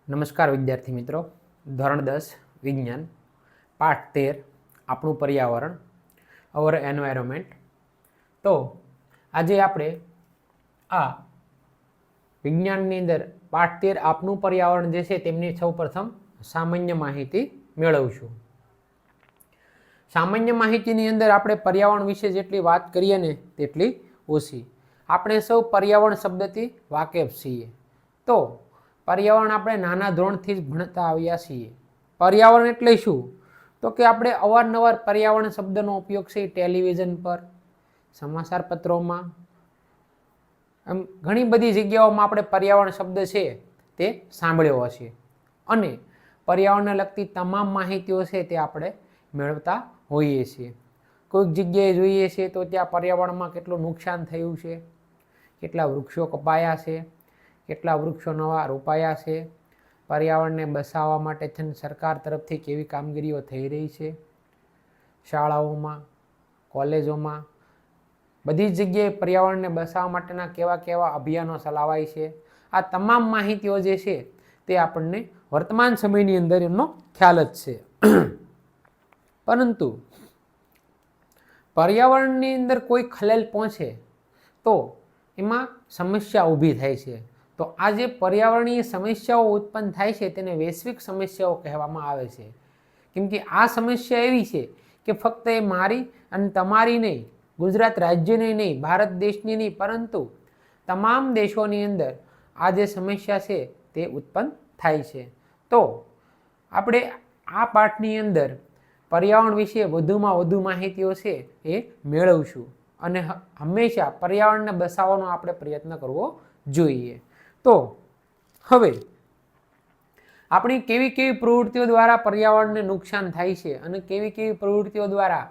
નમસ્કાર વિદ્યાર્થી મિત્રો, ધોરણ 10 વિજ્ઞાન પાઠ 13 આપણું પર્યાવરણ અવર એન્વાયરમેન્ટ. તો આજે આપણે આ વિજ્ઞાનની અંદર પાઠ 13 આપણું પર્યાવરણ જે છે તેમની સૌપ્રથમ સામાન્ય માહિતી મેળવશું. સામાન્ય માહિતીની અંદર આપણે પર્યાવરણ વિશે જેટલી વાત કરીએ ને તેટલી ઓછી. આપણે સૌ પર્યાવરણ શબ્દથી વાકેફ છીએ. તો પર્યાવરણ આપણે નાના ધોરણથી જ ભણતા આવ્યા છીએ. પર્યાવરણ એટલે શું? તો કે આપણે અવારનવાર પર્યાવરણ શબ્દનો ઉપયોગ છે ટેલિવિઝન પર, સમાચાર પત્રોમાં, એમ ઘણી બધી જગ્યાઓમાં આપણે પર્યાવરણ શબ્દ છે તે સાંભળ્યો હશે. અને પર્યાવરણને લગતી તમામ માહિતીઓ છે તે આપણે મેળવતા હોઈએ છીએ. કોઈક જગ્યાએ જોઈએ છીએ તો ત્યાં પર્યાવરણમાં કેટલું નુકસાન થયું છે, કેટલા વૃક્ષો કપાયા છે, કેટલા વૃક્ષો નવા રોપાયા છે, પર્યાવરણને બચાવવા માટે છે સરકાર તરફથી કેવી કામગીરીઓ થઈ રહી છે, શાળાઓમાં, કોલેજોમાં, બધી જ જગ્યાએ પર્યાવરણને બચાવવા માટેના કેવા કેવા અભિયાનો ચલાવાય છે. આ તમામ માહિતીઓ જે છે તે આપણને વર્તમાન સમયની અંદર એમનો ખ્યાલ જ છે. પરંતુ પર્યાવરણની અંદર કોઈ ખલેલ પહોંચે તો એમાં સમસ્યા ઊભી થાય છે. તો આ જે પર્યાવરણીય સમસ્યાઓ ઉત્પન્ન થાય છે તેને વૈશ્વિક સમસ્યાઓ કહેવામાં આવે છે. કેમ કે આ સમસ્યા એવી છે કે ફક્ત એ મારી અને તમારી નહીં, ગુજરાત રાજ્યની નહીં, ભારત દેશની નહીં, પરંતુ તમામ દેશોની અંદર આ જે સમસ્યા છે તે ઉત્પન્ન થાય છે. તો આપણે આ પાઠની અંદર પર્યાવરણ વિશે વધુમાં વધુ માહિતીઓ છે એ મેળવશું અને હંમેશા પર્યાવરણને બચાવવાનો આપણે પ્રયત્ન કરવો જોઈએ. તો હવે આપણી કેવી કેવી પ્રવૃત્તિઓ દ્વારા પર્યાવરણને નુકસાન થાય છે અને કેવી કેવી પ્રવૃત્તિઓ દ્વારા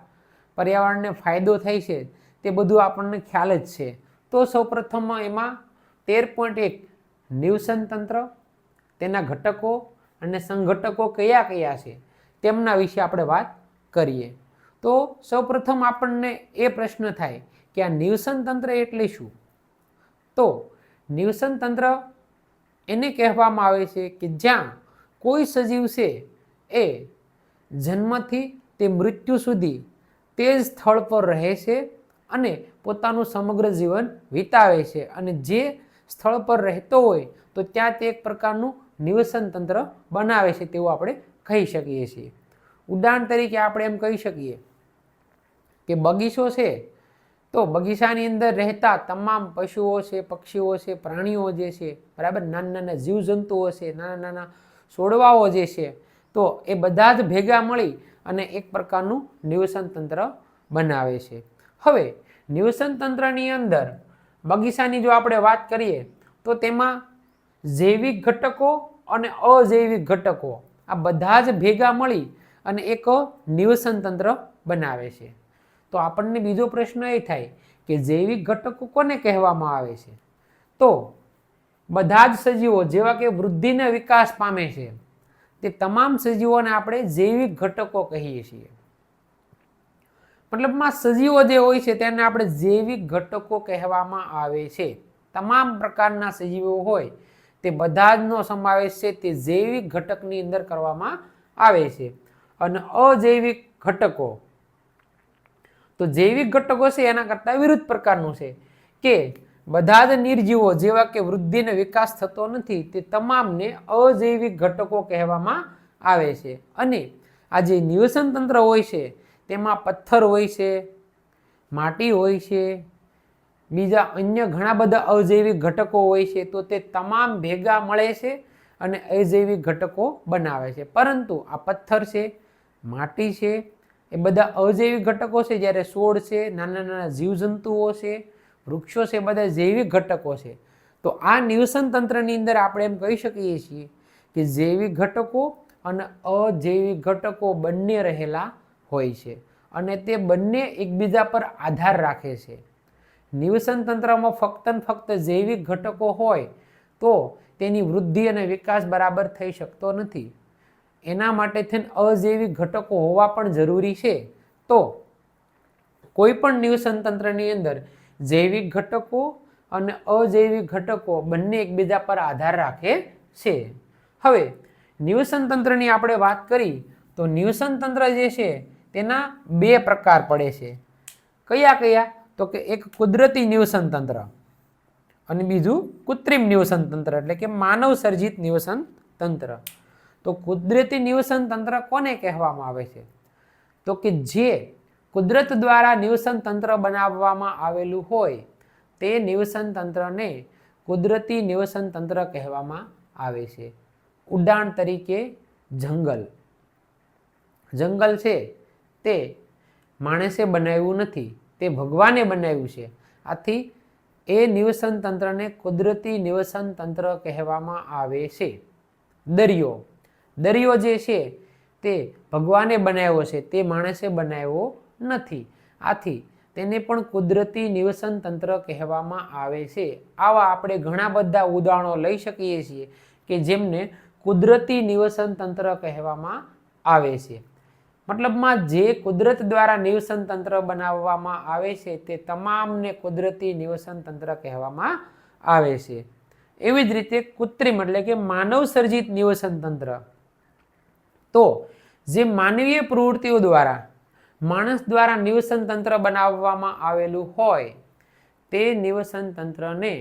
પર્યાવરણને ફાયદો થાય છે તે બધું આપણને ખ્યાલ જ છે. તો સૌપ્રથમ એમાં 13.1 નિવસન તંત્ર, તેના ઘટકો અને સંઘટકો કયા કયા છે તેમના વિશે આપણે વાત કરીએ. તો સૌપ્રથમ આપણને એ પ્રશ્ન થાય કે આ નિવસન તંત્ર એટલે શું? તો નિવસન તંત્ર એને કહેવામાં આવે છે કે જ્યાં કોઈ સજીવ છે એ જન્મથી તે મૃત્યુ સુધી તે જ સ્થળ પર રહે છે અને પોતાનું સમગ્ર જીવન વિતાવે છે. અને જે સ્થળ પર રહેતો હોય તો ત્યાં તે એક પ્રકારનું નિવસન તંત્ર બનાવે છે તેવું આપણે કહી શકીએ છીએ. ઉદાહરણ તરીકે આપણે એમ કહી શકીએ કે બગીચો છે તો બગીચાની અંદર રહેતા તમામ પશુઓ છે, પક્ષીઓ છે, પ્રાણીઓ જે છે, બરાબર, નાના નાના જીવજંતુઓ છે, નાના નાના છોડવાઓ જે છે, તો એ બધા જ ભેગા મળી અને એક પ્રકારનું નિવસન તંત્ર બનાવે છે. હવે નિવસન તંત્રની અંદર બગીચાની જો આપણે વાત કરીએ તો તેમાં જૈવિક ઘટકો અને અજૈવિક ઘટકો આ બધા જ ભેગા મળી અને એક નિવસન તંત્ર બનાવે છે. તો આપણને બીજો પ્રશ્ન એ થાય કે જૈવિક ઘટકો કોને કહેવામાં આવે છે? તો બધા જ સજીવો જેવા કે વૃદ્ધિને વિકાસ પામે છે તે તમામ સજીવોને આપણે જૈવિક ઘટકો કહીએ છીએ. મતલબમાં સજીવો જે હોય છે તેને આપણે જૈવિક ઘટકો કહેવામાં આવે છે. તમામ પ્રકારના સજીવો હોય તે બધા જનો સમાવેશ છે તે જૈવિક ઘટકની અંદર કરવામાં આવે છે. અને અજૈવિક ઘટકો, તો જૈવિક ઘટકો છે એના કરતાં વિરુદ્ધ પ્રકારનું છે કે બધા જ નિર્જીવો જેવા કે વૃદ્ધિ અને વિકાસ થતો નથી તે તમામને અજૈવિક ઘટકો કહેવામાં આવે છે. અને આ જે નિવસન તંત્ર હોય છે તેમાં પથ્થર હોય છે, માટી હોય છે, બીજા અન્ય ઘણા બધા અજૈવિક ઘટકો હોય છે. તો તે તમામ ભેગા મળે છે અને અજૈવિક ઘટકો બનાવે છે. પરંતુ આ પથ્થર છે, માટી છે, એ બધા અજૈવિક ઘટકો છે, જ્યારે છોડ છે, નાના નાના જીવજંતુઓ છે, વૃક્ષો છે, બધા જૈવિક ઘટકો છે. તો આ નિવસન તંત્રની અંદર આપણે એમ કહી શકીએ છીએ કે જૈવિક ઘટકો અને અજૈવિક ઘટકો બંને રહેલા હોય છે અને તે બંને એકબીજા પર આધાર રાખે છે. નિવસન તંત્રમાં ફક્ત ને ફક્ત જૈવિક ઘટકો હોય તો તેની વૃદ્ધિ અને વિકાસ બરાબર થઈ શકતો નથી. એના માટે થઈને અજૈવિક ઘટકો હોવા પણ જરૂરી છે. તો કોઈ પણ નિવસન તંત્રની અંદર જૈવિક ઘટકો અને અજૈવિક ઘટકો બંને એકબીજા પર આધાર રાખે છે. હવે નિવસન તંત્રની આપણે વાત કરી તો નિવસન તંત્ર જે છે તેના બે પ્રકાર પડે છે. કયા કયા? તો કે એક કુદરતી નિવસન તંત્ર અને બીજું કૃત્રિમ નિવસન તંત્ર એટલે કે માનવ સર્જિત નિવસન તંત્ર. તો કુદરતી નિવસન તંત્ર કોને કહેવામાં આવે છે? તો કે જે કુદરત દ્વારા નિવસન તંત્ર બનાવવામાં આવેલું હોય તે નિવસન તંત્રને કુદરતી નિવસન તંત્ર કહેવામાં આવે છે. ઉદાહરણ તરીકે જંગલ. જંગલ છે તે માણસે બનાવ્યું નથી, તે ભગવાને બનાવ્યું છે. આથી એ નિવસન તંત્રને કુદરતી નિવસન તંત્ર કહેવામાં આવે છે. દરિયો. દરિયો જે છે તે ભગવાને બનાવ્યો છે, તે માણસે બનાવ્યો નથી. આથી તેને પણ કુદરતી નિવસન તંત્ર કહેવામાં આવે છે. આવા આપણે ઘણા બધા ઉદાહરણો લઈ શકીએ છીએ કે જેમને કુદરતી નિવસન તંત્ર કહેવામાં આવે છે. મતલબમાં જે કુદરત દ્વારા નિવસન તંત્ર બનાવવામાં આવે છે તે તમામને કુદરતી નિવસન તંત્ર કહેવામાં આવે છે. એવી જ રીતે કૃત્રિમ એટલે કે માનવ સર્જિત નિવસન તંત્ર. તો જે માનવીય પ્રવૃત્તિઓ દ્વારા માણસ દ્વારા નિવસન તંત્ર બનાવવામાં આવેલું હોય તે નિવસન તંત્રને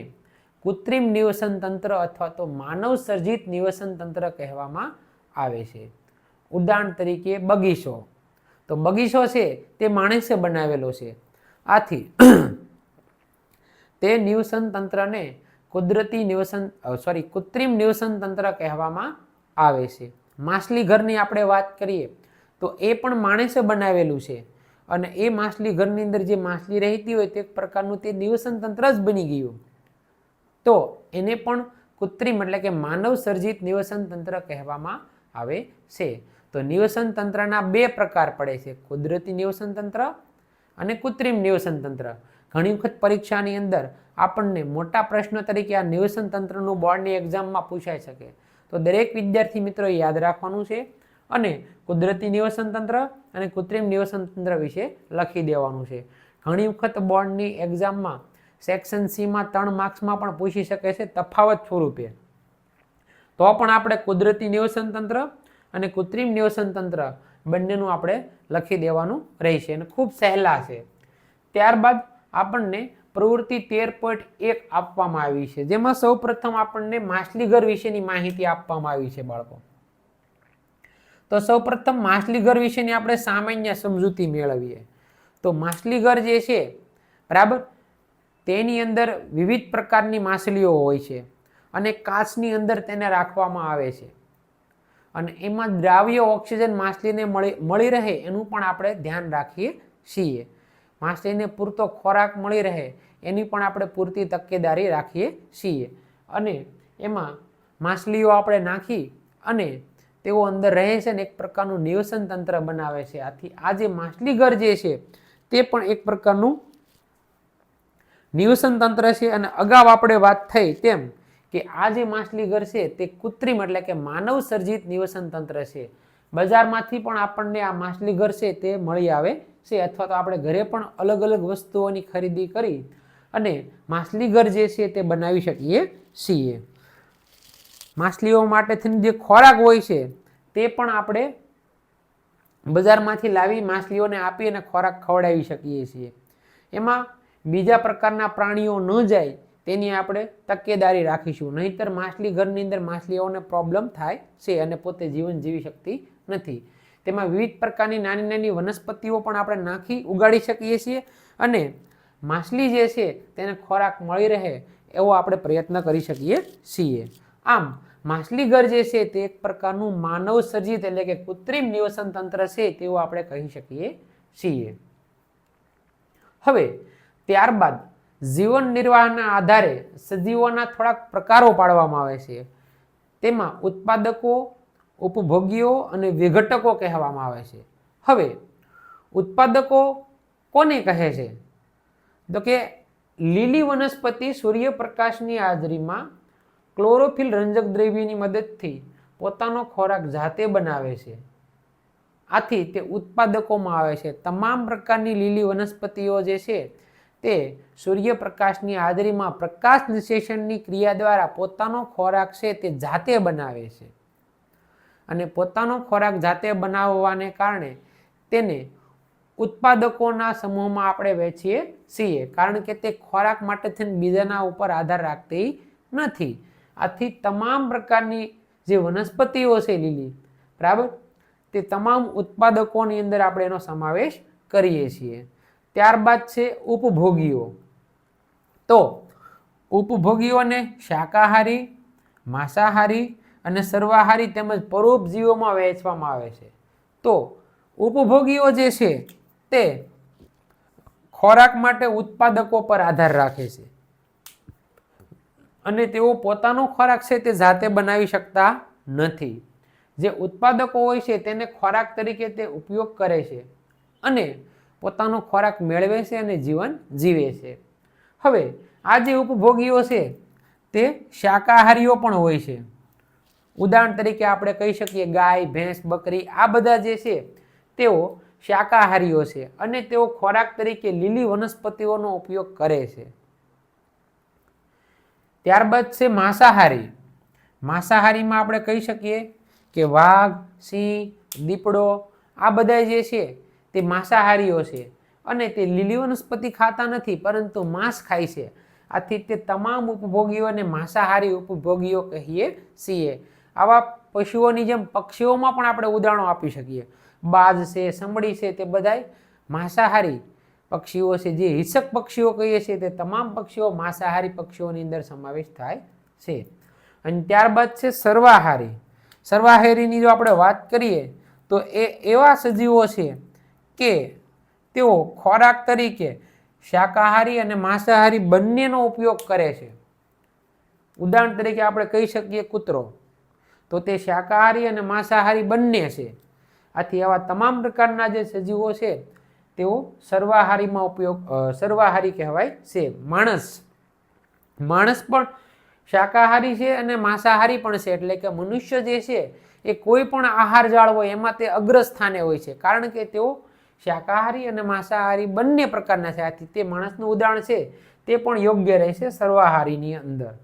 કૃત્રિમ નિવસન તંત્ર અથવા તો માનવ સર્જિત નિવસન તંત્ર કહેવામાં આવે છે. ઉદાહરણ તરીકે બગીચો. તો બગીચો છે તે માણસે બનાવેલો છે. આથી તે નિવસન તંત્રને કૃત્રિમ નિવસન તંત્ર કહેવામાં આવે છે. માછલી ઘરની આપણે વાત કરીએ તો એ પણ માણસે બનાવેલું છે અને એ માછલી ઘરની અંદર જે માછલી રહેતી હોય તે એક પ્રકારનું તે નિવસન તંત્ર જ બની ગયું. તો એને પણ કૃત્રિમ એટલે કે માનવ સર્જિત નિવસન તંત્ર કહેવામાં આવે છે. તો નિવસન તંત્રના બે પ્રકાર પડે છે, કુદરતી નિવસન તંત્ર અને કૃત્રિમ નિવસન તંત્ર. ઘણી વખત પરીક્ષાની અંદર આપણને મોટા પ્રશ્નો તરીકે આ નિવસન તંત્રનું બોર્ડની એક્ઝામમાં પૂછાઈ શકે. તો દરેક વિદ્યાર્થી મિત્રો યાદ રાખવાનું છે અને કુદરતી નિવસન તંત્ર અને કૃત્રિમ નિવસન તંત્ર વિશે લખી દેવાનું છે. ઘણી વખત બોર્ડની એક્ઝામમાં સેક્શન સીમાં 3 માર્ક્સમાં પણ પૂછી શકે છે તફાવત સ્વરૂપે. તો પણ આપણે કુદરતી નિવસન તંત્ર અને કૃત્રિમ નિવસન તંત્ર બંનેનું આપણે લખી દેવાનું રહેશે અને ખૂબ સહેલા છે. ત્યારબાદ આપણને પ્રવૃત્તિ 13.1 આપવામાં આવી છે, જેમાં સૌપ્રથમ આપણને માછલીઘર વિશેની માહિતી આપવામાં આવી છે બાળકો. તો સૌપ્રથમ માછલીઘર વિશેની આપણે સામાન્ય સમજૂતી મેળવીએ. તો માછલીઘર જે છે બરાબર, તેની અંદર વિવિધ પ્રકારની માછલીઓ હોય છે અને કાચની અંદર તેને રાખવામાં આવે છે અને એમાં દ્રાવ્ય ઓક્સિજન માછલીને મળી રહે એનું પણ આપણે ધ્યાન રાખીએ છીએ. માછલીને પૂરતો ખોરાક મળી રહે એની પણ આપણે પૂરતી તકેદારી રાખીએ છીએ અને એમાં માછલીઓ આપણે નાખી અને તેઓ અંદર રહે છે ને એક પ્રકારનું નિવસન તંત્ર બનાવે છે. આથી આ જે માછલીઘર જે છે તે પણ એક પ્રકારનું નિવસન તંત્ર છે. અને અગાઉ આપણે વાત થઈ તેમ કે આ જે માછલીઘર છે તે કૃત્રિમ એટલે કે માનવ સર્જિત નિવસન તંત્ર છે. બજારમાંથી પણ આપણને આ માછલીઘર છે તે મળી આવે છે અથવા તો આપણે ઘરે પણ અલગ અલગ વસ્તુઓની ખરીદી કરી અને માછલીઘર જે છે તે બનાવી શકીએ છીએ. માછલીઓ માટે જે ખોરાક હોય છે તે પણ આપણે બજારમાંથી લાવી માછલીઓને આપી અને ખોરાક ખવડાવી શકીએ છીએ. એમાં બીજા પ્રકારના પ્રાણીઓ ન જાય તેની આપણે તકેદારી રાખીશું, નહીંતર માછલીઘરની અંદર માછલીઓને પ્રોબ્લેમ થાય છે અને પોતે જીવન જીવી શકતી નથી. તેમાં વિવિધ પ્રકારની નાની નાની વનસ્પતિઓ પણ આપણે નાખી ઉગાડી શકીએ છીએ અને માછલી જે છે તેને ખોરાક મળી રહે એવો આપણે પ્રયત્ન કરી શકીએ છીએ. આમ માછલીઘર જે છે તે એક પ્રકારનું માનવ સર્જિત એટલે કે કૃત્રિમ નિવસન તંત્ર છે તેવું આપણે કહી શકીએ છીએ. હવે ત્યારબાદ જીવન નિર્વાહના આધારે સજીવોના થોડાક પ્રકારો પાડવામાં આવે છે. તેમાં ઉત્પાદકો, ઉપભોગીઓ અને વિઘટકો કહેવામાં આવે છે. હવે ઉત્પાદકો કોને કહે છે? તો કે લીલી વનસ્પતિ સૂર્યપ્રકાશની હાજરીમાં ક્લોરોફિલ રંજક દ્રવ્યની મદદથી પોતાનો ખોરાક જાતે બનાવે છે. આથી તે ઉત્પાદકોમાં આવે છે. તમામ પ્રકારની લીલી વનસ્પતિઓ જે છે તે સૂર્યપ્રકાશની હાજરીમાં પ્રકાશ નિષેચનની ક્રિયા દ્વારા પોતાનો ખોરાક છે તે જાતે બનાવે છે. અને પોતાનો ખોરાક જાતે બનાવવાને કારણે તેને ઉત્પાદકોના સમૂહમાં આપણે વહેંચીએ છીએ, કારણ કે તે ખોરાક માટે બીજાના ઉપર આધાર રાખતી નથી. આથી તમામ પ્રકારની જે વનસ્પતિઓ છે લીલી, બરાબર, તે તમામ ઉત્પાદકોની અંદર આપણે એનો સમાવેશ કરીએ છીએ. ત્યારબાદ છે ઉપભોગીઓ. તો ઉપભોગીઓને શાકાહારી, માંસાહારી અને સર્વાહારી તેમજ પરોપજીવીઓમાં વહેંચવામાં આવે છે. તો ઉપભોગીઓ જે છે તે ખોરાક માટે ઉત્પાદકો પર આધાર રાખે છે અને તેઓ પોતાનો ખોરાક છે તે જાતે બનાવી શકતા નથી. જે ઉત્પાદકો હોય છે તેને ખોરાક તરીકે તે ઉપયોગ કરે છે અને પોતાનો ખોરાક મેળવે છે અને જીવન જીવે છે. હવે આ જે ઉપભોગીઓ છે તે શાકાહારીઓ પણ હોય છે. ઉદાહરણ તરીકે આપણે કહી શકીએ ગાય, ભેંસ, બકરી, આ બધા જે છે તેઓ શાકાહારીઓ છે અને તેઓ ખોરાક તરીકે લીલી વનસ્પતિઓનો ઉપયોગ કરે છે. ત્યારબાદ છે માંસાહારી. માંસાહારીમાં આપણે કહી શકીએ કે વાઘ, સિંહ, દીપડો, આ બધા જે છે તે માંસાહારીઓ છે અને તે લીલી વનસ્પતિ ખાતા નથી પરંતુ માંસ ખાય છે. આથી તે તમામ ઉપભોગીઓને માંસાહારી ઉપભોગીઓ કહીએ છીએ. આવા પશુઓની જેમ પક્ષીઓમાં પણ આપણે ઉદાહરણો આપી શકીએ. બાજ છે, સમડી છે, તે બધા માંસાહારી પક્ષીઓ છે. જે હિંસક પક્ષીઓ કહીએ છીએ તે તમામ પક્ષીઓ માંસાહારી પક્ષીઓની અંદર સમાવેશ થાય છે. અને ત્યારબાદ છે સર્વાહારી. સર્વાહારીની જો આપણે વાત કરીએ તો એ એવા સજીવો છે કે તેઓ ખોરાક તરીકે શાકાહારી અને માંસાહારી બંનેનો ઉપયોગ કરે છે. ઉદાહરણ તરીકે આપણે કહી શકીએ કૂતરો, તો તે શાકાહારી અને માંસાહારી બંને છે. આથી આવા તમામ પ્રકારના જે સજીવો છે તેઓ સર્વાહારી કહેવાય છે. માણસ પણ શાકાહારી છે અને માંસાહારી પણ છે. એટલે કે મનુષ્ય જે છે એ કોઈ પણ આહાર જાળ હોય એમાં તે અગ્રસ્થાને હોય છે, કારણ કે તેઓ શાકાહારી અને માંસાહારી બંને પ્રકારના છે. આથી તે માણસનું ઉદાહરણ છે તે પણ યોગ્ય રહેશે સર્વાહારીની અંદર.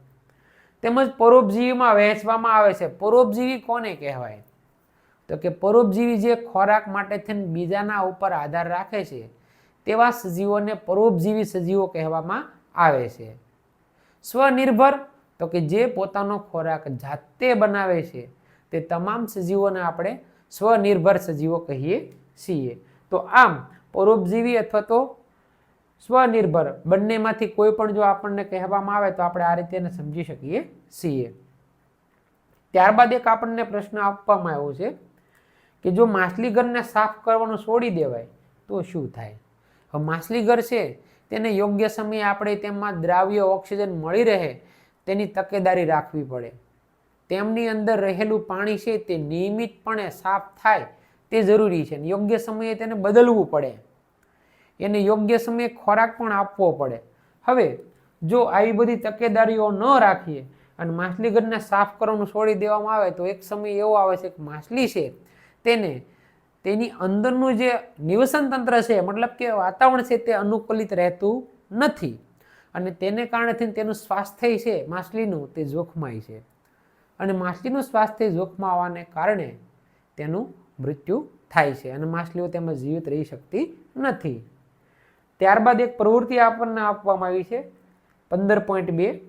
તેમજ પરોપજીવીમાં વહેંચવામાં આવે છે. પરોપજીવી કોને કહેવાય? તો કે પરોપજીવી જે ખોરાક માટે બીજાના ઉપર આધાર રાખે છે તેવા સજીવોને પરોપજીવી સજીવો કહેવામાં આવે છે. સ્વનિર્ભર, તો કે જે પોતાનો ખોરાક જાતે બનાવે છે તે તમામ સજીવોને આપણે સ્વનિર્ભર સજીવો કહીએ છીએ. તો આમ પરોપજીવી અથવા તો સ્વનિર્ભર બંનેમાંથી કોઈ પણ જો આપણને કહેવામાં આવે તો આપણે આ રીતે એને સમજી શકીએ છીએ. ત્યારબાદ એક આપણને પ્રશ્ન આપવામાં આવ્યો છે કે જો માછલીઘરને સાફ કરવાનું છોડી દેવાય તો શું થાય? હવે માછલીઘર છે તેને યોગ્ય સમયે આપણે તેમાં દ્રાવ્ય ઓક્સિજન મળી રહે તેની તકેદારી રાખવી પડે. તેમની અંદર રહેલું પાણી છે તે નિયમિતપણે સાફ થાય તે જરૂરી છે. યોગ્ય સમયે તેને બદલવું પડે, એને યોગ્ય સમયે ખોરાક પણ આપવો પડે. હવે જો આવી બધી તકેદારીઓ ન રાખીએ અને માછલીઘરને સાફ કરવાનું છોડી દેવામાં આવે તો એક સમય એવો આવે છે કે માછલી છે તેને તેની અંદરનું જે નિવસન તંત્ર છે, મતલબ કે વાતાવરણ છે, તે અનુકૂલિત રહેતું નથી અને તેને કારણે તેનું સ્વાસ્થ્ય છે માછલીનું તે જોખમાય છે અને માછલીનું સ્વાસ્થ્ય જોખમાવાને કારણે તેનું મૃત્યુ થાય છે અને માછલીઓ તેમાં જીવિત રહી શકતી નથી. ત્યારબાદ એક પ્રવૃત્તિ આપણને આપવામાં આવી છે 15.2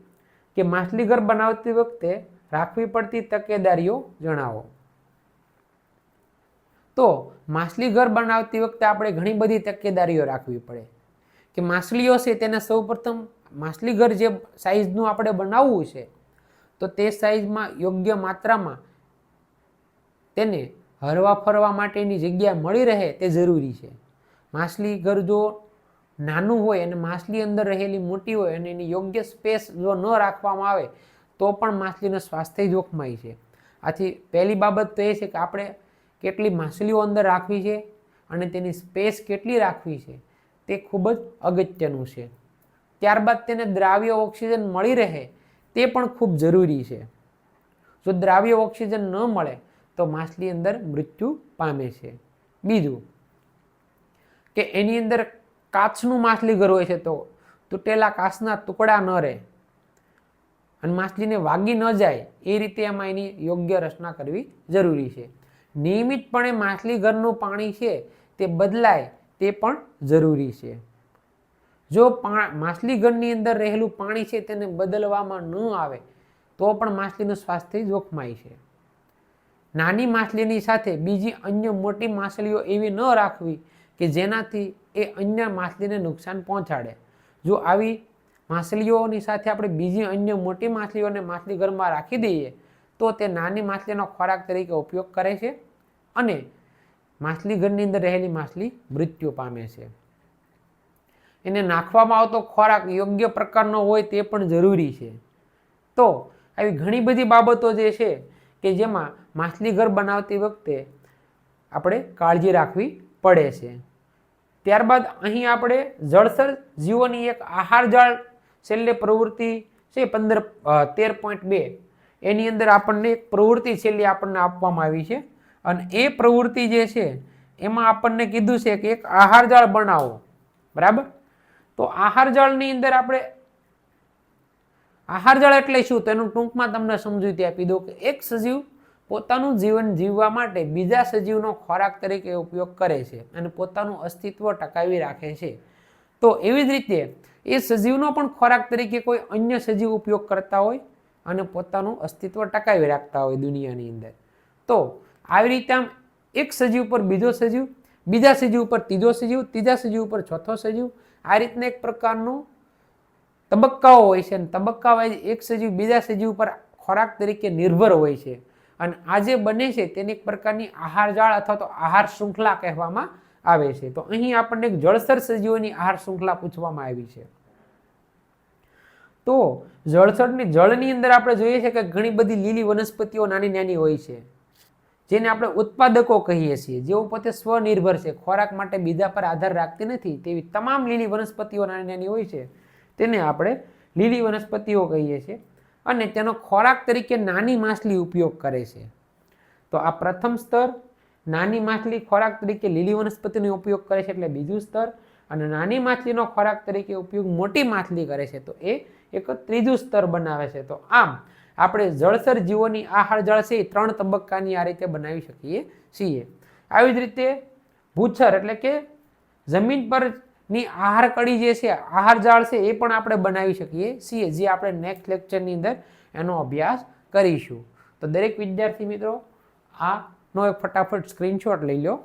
કે માછલીઘર બનાવતી વખતે રાખવી પડતી તકેદારીઓ જણાવો. તો માછલીઘર બનાવતી વખતે આપણે ઘણી બધી તકેદારીઓ રાખવી પડે કે માછલીઓ છે તેને સૌપ્રથમ માછલીઘર જે સાઈઝનું આપણે બનાવવું છે તો તે સાઈઝમાં યોગ્ય માત્રામાં તેને હરવા ફરવા માટેની જગ્યા મળી રહે તે જરૂરી છે. માછલીઘર જો નાનું હોય અને માછલી અંદર રહેલી મોટી હોય અને એની યોગ્ય સ્પેસ જો ન રાખવામાં આવે તો પણ માછલીનું સ્વાસ્થ્ય જોખમાય છે. આથી પહેલી બાબત તો એ છે કે આપણે કેટલી માછલીઓ અંદર રાખવી છે અને તેની સ્પેસ કેટલી રાખવી છે તે ખૂબ જ અગત્યનું છે. ત્યારબાદ તેને દ્રાવ્ય ઓક્સિજન મળી રહે તે પણ ખૂબ જરૂરી છે. જો દ્રાવ્ય ઓક્સિજન ન મળે તો માછલી અંદર મૃત્યુ પામે છે. બીજું કે એની અંદર કાચનું માછલીઘર હોય છે તો તૂટેલા કાચના ટુકડા ન રહે અને માછલીને વાગી ન જાય એ રીતે એમાં એની યોગ્ય રચના કરવી જરૂરી છે. નિયમિતપણે માછલી ઘરનું પાણી છે તે બદલાય તે પણ જરૂરી છે. જો માછલી ઘરની અંદર રહેલું પાણી છે તેને બદલવામાં ન આવે તો પણ માછલીનું સ્વાસ્થ્ય જોખમાય છે. નાની માછલીની સાથે બીજી અન્ય મોટી માછલીઓ એવી ન રાખવી કે જેનાથી એ અન્ય માછલીને નુકસાન પહોંચાડે. જો આવી માછલીઓની સાથે આપણે બીજી અન્ય મોટી માછલીઓને માછલી ઘરમાં રાખી દઈએ તો તે નાની માછલીનો ખોરાક તરીકે ઉપયોગ કરે છે અને માછલી ઘરની અંદર રહેલી માછલી મૃત્યુ પામે છે. એને નાખવામાં આવતો ખોરાક યોગ્ય પ્રકારનો હોય તે પણ જરૂરી છે. તો આવી ઘણી બધી બાબતો જે છે કે જેમાં માછલી ઘર બનાવતી વખતે આપણે કાળજી રાખવી પડે છે. ત્યારબાદ અહીં આપણે જળચર જીવોની એક આહાર જાળ છેલ્લે પ્રવૃત્તિ છે 13.2 એની અંદર આપણને એક પ્રવૃત્તિ છેલ્લી આપણને આપવામાં આવી છે અને એ પ્રવૃત્તિ જે છે એમાં આપણને કીધું છે કે એક આહાર જાળ બનાવો. બરાબર. તો આહાર જાળની અંદર આપણે આહાર જાળ એટલે શું તેનું ટૂંકમાં તમને સમજૂતી આપી દો કે એક સજીવ પોતાનું જીવન જીવવા માટે બીજા સજીવનો ખોરાક તરીકે ઉપયોગ કરે છે અને પોતાનું અસ્તિત્વ ટકાવી રાખે છે. તો એવી જ રીતે એ સજીવનો પણ ખોરાક તરીકે કોઈ અન્ય સજીવ ઉપયોગ કરતા હોય અને પોતાનું અસ્તિત્વ ટકાવી રાખતા હોય દુનિયાની અંદર. તો આવી રીતે આમ એક સજીવ પર બીજો સજીવ, બીજા સજીવ પર ત્રીજો સજીવ, ત્રીજા સજીવ પર ચોથો સજીવ, આ રીતના એક પ્રકારનું તબક્કાઓ હોય છે અને તબક્કા વાઇઝ એક સજીવ બીજા સજીવ પર ખોરાક તરીકે નિર્ભર હોય છે અને આ જે બને છે તેની એક પ્રકારની આહાર જાળ અથવા તો આહાર શૃંખલા કહેવામાં આવે છે. તો અહીં આપણને એક જળચર સજીવોની આહાર શૃંખલા પૂછવામાં આવી છે. તો જળની અંદર આપણે જોઈએ છે કે ઘણી બધી લીલી વનસ્પતિઓ નાની નાની હોય છે જેને આપણે ઉત્પાદકો કહીએ છીએ, જેઓ પોતે સ્વનિર્ભર છે, ખોરાક માટે બીજા પર આધાર રાખતી નથી તેવી તમામ લીલી વનસ્પતિઓ નાની નાની હોય છે તેને આપણે લીલી વનસ્પતિઓ કહીએ છીએ અને તેનો ખોરાક તરીકે નાની માછલી ઉપયોગ કરે છે. તો આ પ્રથમ સ્તર, નાની માછલી ખોરાક તરીકે લીલી વનસ્પતિનો ઉપયોગ કરે છે એટલે બીજું સ્તર, અને નાની માછલીનો ખોરાક તરીકે ઉપયોગ મોટી માછલી કરે છે તો એ એક ત્રીજું સ્તર બનાવે છે. તો આમ આપણે જળચર જીવોની આહાર જાળ છે એ 3 તબક્કાની આ રીતે બનાવી શકીએ છીએ. આવી જ રીતે ભૂછર એટલે કે જમીન પરની આહાર કડી જે છે, આહાર જાળ છે એ પણ આપણે બનાવી શકીએ છીએ, જે આપણે નેક્સ્ટ લેક્ચરની અંદર એનો અભ્યાસ કરીશું. તો દરેક વિદ્યાર્થી મિત્રો આનો એક ફટાફટ સ્ક્રીનશોટ લઈ લો.